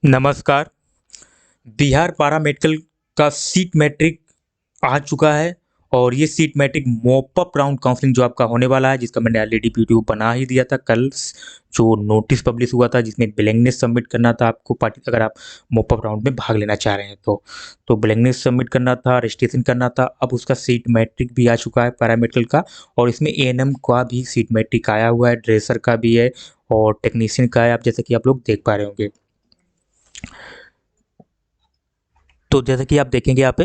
नमस्कार। बिहार पारा मेडिकल का सीट मैट्रिक आ चुका है और ये seat matrix mop up round counselling जो आपका होने वाला है, जिसका मैंने ऑलरेडी वीडियो बना ही दिया था कल। जो नोटिस पब्लिश हुआ था जिसमें ब्लैंकनेस सबमिट करना था आपको पार्टी, अगर आप मॉप अप राउंड में भाग लेना चाह रहे हैं तो ब्लैंकनेस सबमिट करना था, रजिस्ट्रेशन करना था। अब उसका सीट मैट्रिक भी आ चुका है पैरामेडिकल का, और इसमें एएनएम का भी सीट मैट्रिक आया हुआ है, ड्रेसर का भी है और टेक्नीशियन का है, आप जैसे कि आप लोग देख पा रहे होंगे। तो जैसा कि आप देखेंगे यहाँ पे,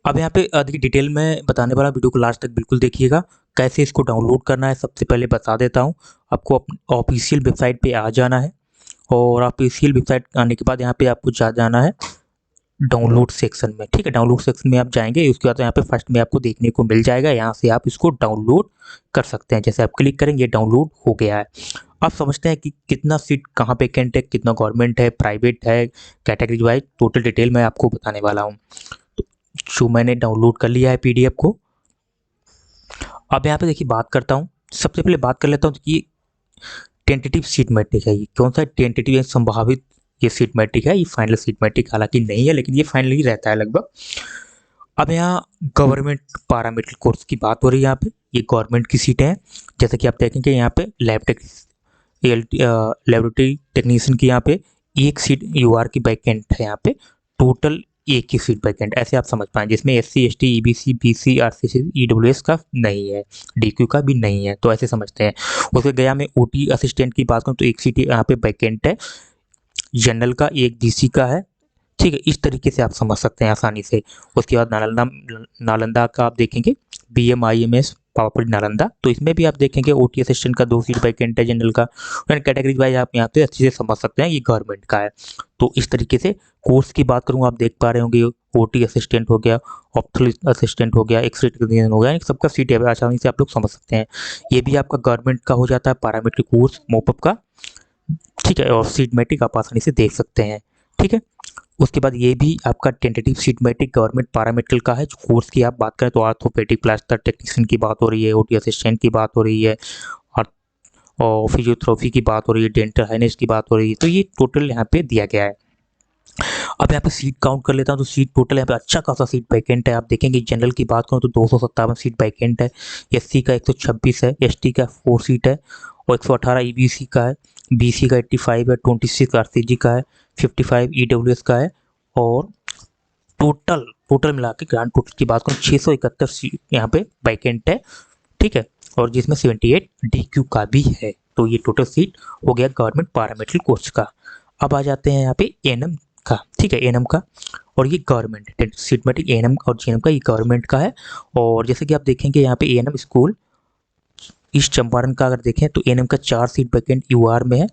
अब यहाँ पे अधिक डिटेल में बताने वाला, वीडियो को लास्ट तक बिल्कुल देखिएगा। कैसे इसको डाउनलोड करना है सबसे पहले बता देता हूँ। आपको ऑफिशियल वेबसाइट पे आ जाना है, और ऑफिशियल वेबसाइट आने के बाद यहाँ पे आपको जाना है डाउनलोड सेक्शन में। ठीक है, डाउनलोड सेक्शन में आप जाएंगे, उसके बाद यहाँ पे फर्स्ट में आपको देखने को मिल जाएगा, यहाँ से आप इसको डाउनलोड कर सकते हैं। जैसे आप क्लिक करेंगे डाउनलोड हो गया है। अब समझते हैं कि कितना सीट कहाँ पे वैकेंट है, कितना गवर्नमेंट है, प्राइवेट है, कैटेगरी वाइज टोटल डिटेल मैं आपको बताने वाला हूँ। तो जो मैंने डाउनलोड कर लिया है पीडीएफ को, अब यहाँ पे देखिए बात करता हूँ। सबसे पहले बात कर लेता हूँ कि टेंटेटिव सीट मैट्रिक है। ये कौन सा टेंटेटिव या संभावित ये सीट मैट्रिक है, ये फाइनल सीट मैट्रिक हालांकि नहीं है, लेकिन ये फाइनल ही रहता है लगभग। अब यहाँ गवर्नमेंट पारामेडिकल कोर्स की बात हो रही है। यहाँ पे ये गवर्नमेंट की सीटें हैं। जैसे कि आप देखेंगे यहाँ पे लेबोरेटरी टेक्नीशियन की यहाँ पे एक सीट यूआर की वैकेंट है। यहाँ पे टोटल एक ही सीट वैकेंट, ऐसे आप समझ पाएं, जिसमें SC ST EBC BC RCC EWS का नहीं है, डीक्यू का भी नहीं है, तो ऐसे समझते हैं। उसके गया में ओटी असिस्टेंट की बात करूँ तो एक सीट यहाँ पे वैकेंट है, जनरल का एक डीसी का है। ठीक है, इस तरीके से आप समझ सकते हैं आसानी से। उसके बाद नालंदा नालंदा का आप देखेंगे, BMIMS पावापुरी नालंदा, तो इसमें भी आप देखेंगे ओटी असिस्टेंट का 2 सीट वैकेंट है जनरल का। कैटेगरी वाइज आप यहाँ पे अच्छे से समझ सकते हैं, ये गवर्नमेंट का है। तो इस तरीके से कोर्स की बात करूँ, आप देख पा रहे होंगे, ओटी असिस्टेंट हो गया, ऑप्थल असिस्टेंट हो गया, एक्सरे टेक्नीशियन हो गया, सबका सीट है, आसानी से आप लोग समझ सकते हैं। ये भी आपका गवर्नमेंट का हो जाता है पैरामेडिकल कोर्स मोपअप का। ठीक है, और सीट मैट्रिक आप आसानी से देख सकते हैं। ठीक है, उसके बाद ये भी आपका tentative seat matrix government paramedical का है। जो कोर्स की आप बात करें तो आर्थोपेडिक प्लास्टर टेक्नीशियन की बात हो रही है, ओटी असिस्टेंट की बात हो रही है, और फिजियोथेरेपी की बात हो रही है, डेंटल हाइनेस की बात हो रही है। तो ये टोटल यहाँ पे दिया गया है। अब यहाँ पे सीट काउंट कर लेता हूँ, तो सीट टोटल यहाँ पे अच्छा खासा सीट वैकेंट है। आप देखेंगे जनरल की बात करूँ तो 257 सीट वैकेंट है, एससी का 126 है, एसटी का 4 सीट है, और 118 ईबीसी का है, बीसी का 85 है, 26 आरसीजी का है, 55 ईडब्ल्यूएस का है, और टोटल टोटल मिला के ग्रांड टोटल की बात करूँ 671 सीट यहाँ पे वैकेंट है। ठीक है, और जिसमें 78 डीक्यू का भी है। तो ये टोटल सीट हो गया गवर्नमेंट पैरामेडिकल कोर्स का। अब आ जाते हैं यहाँ पे एएनएम का। ठीक है, एएनएम का, और ये गवर्नमेंट सीट मैट्रिक एएनएम और जीएनएम का, ये गवर्नमेंट का है। और जैसे कि आप देखेंगे यहाँ पे एएनएम स्कूल ईस्ट चंपारण का अगर देखें तो एएनएम का 4 सीट वैकेंट यूआर में है,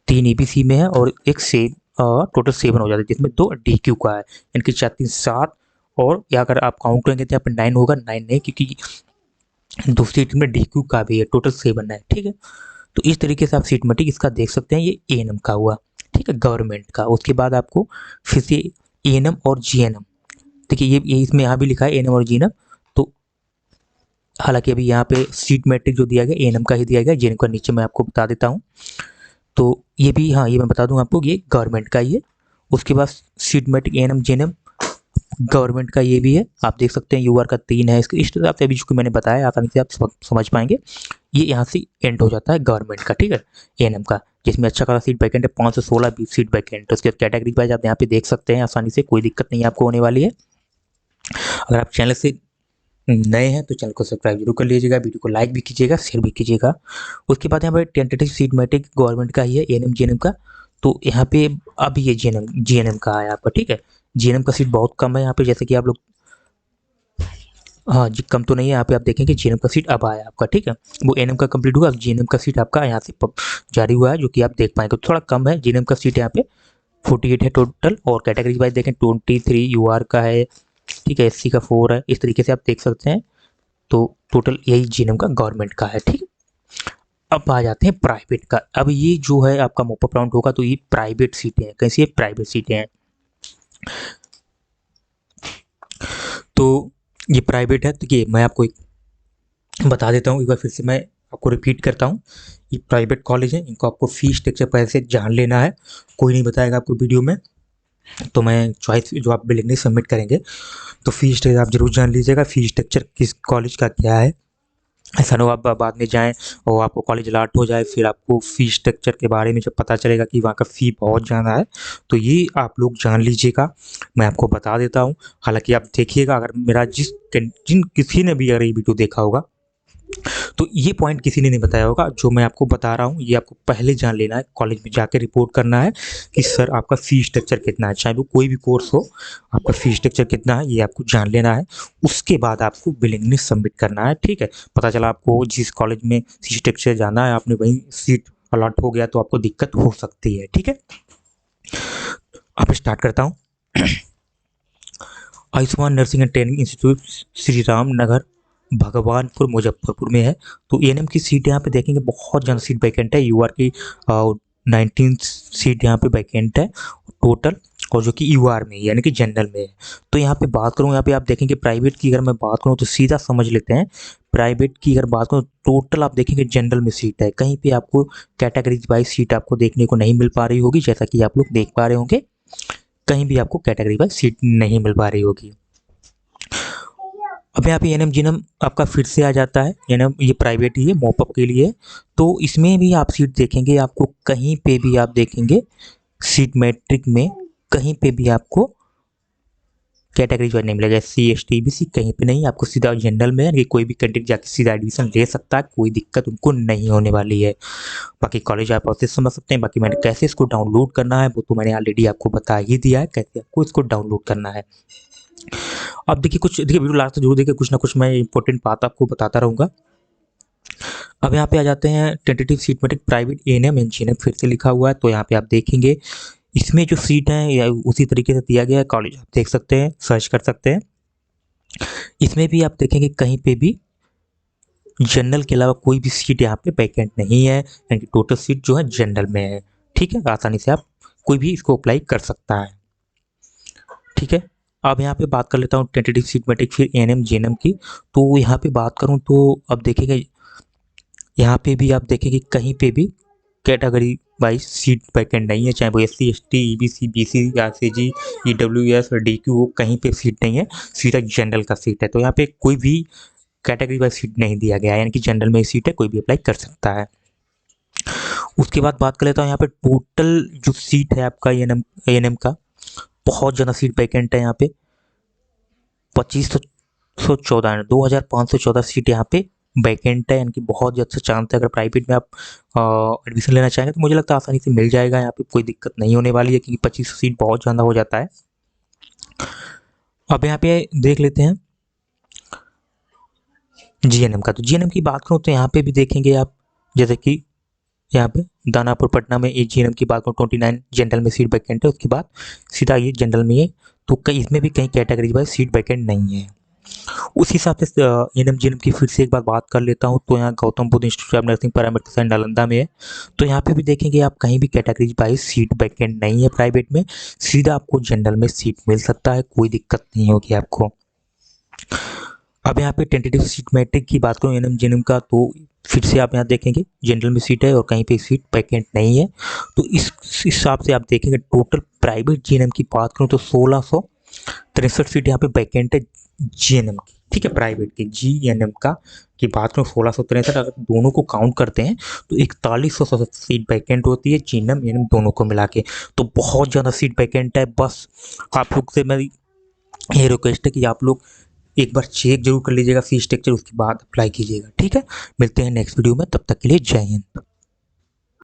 3 ईबीसी में है, और एक सेम टोटल 7 हो जाता है, जिसमें 2 डीक्यू का है। इनकी 4 3 7, और या अगर आप काउंट करेंगे तो यहाँ पे 9 होगा, 9 नहीं, क्योंकि दूसरी टीम में डीक्यू का भी है, टोटल 7 है। ठीक है, तो इस तरीके से आप सीट मैट्रिक इसका देख सकते हैं। ये एएनएम का हुआ, ठीक है, गवर्नमेंट का। उसके बाद आपको फिर से एएनएम और जीएनएम, देखिए ये इसमें यहाँ भी लिखा है एएनएम और जीएनएम। तो हालांकि अभी यहाँ पे सीट मैट्रिक जो दिया गया एएनएम का ही दिया गया, जीएनएम का नीचे मैं आपको बता देता हूँ। तो ये भी, हाँ, ये मैं बता दूँ आपको, ये गवर्नमेंट का ही है। उसके बाद seat matrix ANM GNM government का ये भी है, आप देख सकते हैं यूआर का 3 है। इसके इस हिसाब से अभी जो मैंने बताया आसानी से आप समझ पाएंगे। ये यहाँ से एंड हो जाता है गवर्नमेंट का, ठीक है, एएनएम का, जिसमें अच्छा खासा सीट वैकेंट है, 516 सीट वैकेंट। तो उसके कैटेगरी वाइज आप यहाँ पे देख सकते हैं आसानी से, कोई दिक्कत नहीं आपको होने वाली है। अगर आप चैनल से नए हैं तो चैनल को सब्सक्राइब जरूर कर लीजिएगा, वीडियो को लाइक भी कीजिएगा, शेयर भी कीजिएगा। उसके बाद यहाँ पर टेंटेटिव सीट मैट्रिक गवर्नमेंट का ही है, एएनएम जीएनएम का। तो यहाँ पे अब ये जीएनएम का है आपका। ठीक है, जीएनएम का सीट बहुत कम है यहाँ पे, जैसे कि आप लोग, हाँ जी, कम तो नहीं है यहाँ पे, आप देखेंगे जीएनएम का सीट अब आया आपका। ठीक है, वो एएनएम का कंप्लीट हुआ, अब जीएनएम का सीट आपका यहाँ से जारी हुआ है, जो कि आप देख पाएंगे थोड़ा कम है। जीएनएम का सीट यहाँ पे 48 है टोटल, और कैटेगरी वाइज देखें 23 यूआर का है, ठीक है, एससी का 4 है, इस तरीके से आप देख सकते हैं। तो टोटल यही जीएनएम का गवर्नमेंट का है। ठीक है, अब आ जाते हैं प्राइवेट का। अब ये जो है आपका मोपअप राउंड होगा, तो ये प्राइवेट सीटें हैं। कैसी है, प्राइवेट सीटें हैं। तो ये प्राइवेट है, तो ये मैं आपको एक बता देता हूँ एक बार फिर से। मैं आपको रिपीट करता हूँ, ये प्राइवेट कॉलेज है, इनको आपको फीस स्ट्रक्चर पहले से जान लेना है, कोई नहीं बताएगा आपको वीडियो में। तो मैं चॉइस जो आप बिलिंग सबमिट करेंगे तो फीस स्ट्रक्चर आप जरूर जान लीजिएगा, फीस स्ट्रक्चर किस कॉलेज का क्या है। ऐसा ना हो आप बाद में जाएँ और आपको कॉलेज अलॉट हो जाए, फिर आपको फ़ी स्ट्रक्चर के बारे में जब पता चलेगा कि वहाँ का फ़ी बहुत ज़्यादा है, तो ये आप लोग जान लीजिएगा। मैं आपको बता देता हूँ, हालाँकि आप देखिएगा, अगर मेरा जिन किसी ने भी अगर ये वीडियो देखा होगा तो ये पॉइंट किसी ने नहीं बताया होगा, जो मैं आपको बता रहा हूँ ये आपको पहले जान लेना है। कॉलेज में जाके रिपोर्ट करना है कि सर आपका फ़ी स्ट्रक्चर कितना है, चाहे वो कोई भी कोर्स हो, आपका फ़ी स्ट्रक्चर कितना है ये आपको जान लेना है। उसके बाद आपको विलिंगनेस सबमिट करना है, ठीक है। पता चला आपको जिस कॉलेज में फ़ी स्ट्रक्चर जाना है आपने वहीं सीट अलॉट हो गया तो आपको दिक्कत हो सकती है, ठीक है। अब स्टार्ट करता हूँ। Ayushman nursing and training institute Shri Ram Nagar Bhagwanpur Muzaffarpur में है। तो एएनएम की सीट यहाँ पे देखेंगे बहुत ज़्यादा सीट वैकेंट है। यूआर की 19 सीट यहाँ पे वैकेंट है टोटल, और जो कि यूआर में यानी कि जनरल में है। तो यहाँ पे बात करूँ, यहाँ पे आप देखेंगे प्राइवेट की अगर मैं बात करूँ तो सीधा समझ लेते हैं। प्राइवेट की अगर बात करूँ टोटल आप देखेंगे जनरल में सीट है, कहीं पे आपको कैटेगरीज वाइज सीट आपको देखने को नहीं मिल पा रही होगी, जैसा कि आप लोग देख पा रहे होंगे, कहीं भी आपको कैटेगरी वाइज सीट नहीं मिल पा रही होगी। अब यहाँ पे एनएम जीएनएम आपका फिर से आ जाता है। एनएम ये प्राइवेट ही है, मॉपअप के लिए, तो इसमें भी आप सीट देखेंगे, आपको कहीं पे भी आप देखेंगे सीट मैट्रिक में कहीं पे भी आपको कैटेगरी वाइज नहीं मिलेगा। एससी एसटी बीसी कहीं पे नहीं, आपको सीधा जनरल में है, कोई भी कैंडिडेट जाके सीधा एडमिशन ले सकता है, कोई दिक्कत उनको नहीं होने वाली है। बाकी कॉलेज आप प्रोसेस समझ सकते हैं। बाकी मैंने कैसे इसको डाउनलोड करना है वो तो मैंने ऑलरेडी आपको बता ही दिया है, कैसे आपको इसको डाउनलोड करना है। अब देखिए वीडियो लास्ट तक जरूर देखिए, कुछ ना कुछ मैं इंपॉर्टेंट बात आपको बताता रहूँगा। अब यहाँ पे आ जाते हैं tentative seat matrix private ANM and फिर से लिखा हुआ है। तो यहाँ पे आप देखेंगे इसमें जो सीट है उसी तरीके से दिया गया है, कॉलेज आप देख सकते हैं, सर्च कर सकते हैं। इसमें भी आप देखेंगे कहीं पे भी जनरल के अलावा कोई भी सीट यहाँ पे वैकेंट नहीं है, यानी कि टोटल सीट जो है जनरल में है, ठीक है। आसानी से आप कोई भी इसको अप्लाई कर सकता है, ठीक है। अब यहाँ पे बात कर लेता हूँ टेंटेटिव सीट मैट्रिक फिर एएनएम जीएनएम की। तो यहाँ पे बात करूँ तो अब देखेंगे यहाँ पे भी आप देखेंगे कहीं पे भी कैटेगरी वाइज सीट वैकेंट नहीं है, चाहे वो SC ST EBC BC RCG EWS और डीक्यू हो, कहीं पे सीट नहीं है, सीधा जनरल का सीट है। तो यहाँ पे कोई भी कैटेगरी वाइज सीट नहीं दिया गया है, यानी कि जनरल में सीट है, कोई भी अप्लाई कर सकता है। उसके बाद बात कर लेता हूँ यहाँ पे टोटल जो सीट है आपका एएनएम का, बहुत ज़्यादा सीट वैकेंट है यहाँ पे 2514 2514 सीट यहाँ पे वैकेंट है, यानी कि बहुत ही अच्छा चांस है। अगर प्राइवेट में आप एडमिशन लेना चाहेंगे तो मुझे लगता है आसानी से मिल जाएगा, यहाँ पे कोई दिक्कत नहीं होने वाली है, क्योंकि 25 सीट बहुत ज़्यादा हो जाता है। अब यहाँ पे देख लेते हैं जीएनएम का। तो जीएनएम की बात करूँ तो यहाँ पे भी देखेंगे आप, जैसे कि यहाँ पे दानापुर पटना में एक जीएनएम की बात करूँ 29 जनरल में सीट वैकेंट है, उसके बाद सीधा ये जनरल में है। तो कहीं इसमें भी कहीं कैटेगरी वाइज सीट वैकेंट नहीं है। उस हिसाब से एएनएम जीएनएम की फिर से एक बार बात कर लेता हूँ। तो यहाँ Gautam Buddha institute of nursing paramedical science Nalanda में है। तो यहाँ पे भी देखेंगे आप कहीं भी कैटेगरी वाइज सीट वैकेंट नहीं है प्राइवेट में, सीधा आपको जनरल में सीट मिल सकता है, कोई दिक्कत नहीं होगी आपको। अब यहाँ पे टेंटेटिव सीट मैट्रिक की बात करूँ एएनएम जीएनएम का, तो फिर से आप यहाँ देखेंगे जनरल में सीट है और कहीं पे सीट वैकेंट नहीं है। तो इस हिसाब से आप देखेंगे टोटल प्राइवेट जीएनएम की बात करूँ तो 1663 सीट यहाँ पे वैकेंट है जीएनएम की, ठीक है। प्राइवेट की जीएनएम का की बात करूँ 1663, अगर दोनों को काउंट करते हैं तो 4100 सीट वैकेंट होती है जीएनएम एएनएम दोनों को मिला के। तो बहुत ज़्यादा सीट वैकेंट है। बस आप लोग से मेरी ये रिक्वेस्ट है कि आप लोग एक बार चेक जरूर कर लीजिएगा फीस स्ट्रक्चर, उसके बाद अप्लाई कीजिएगा, ठीक है। मिलते हैं नेक्स्ट वीडियो में, तब तक के लिए जय हिंद।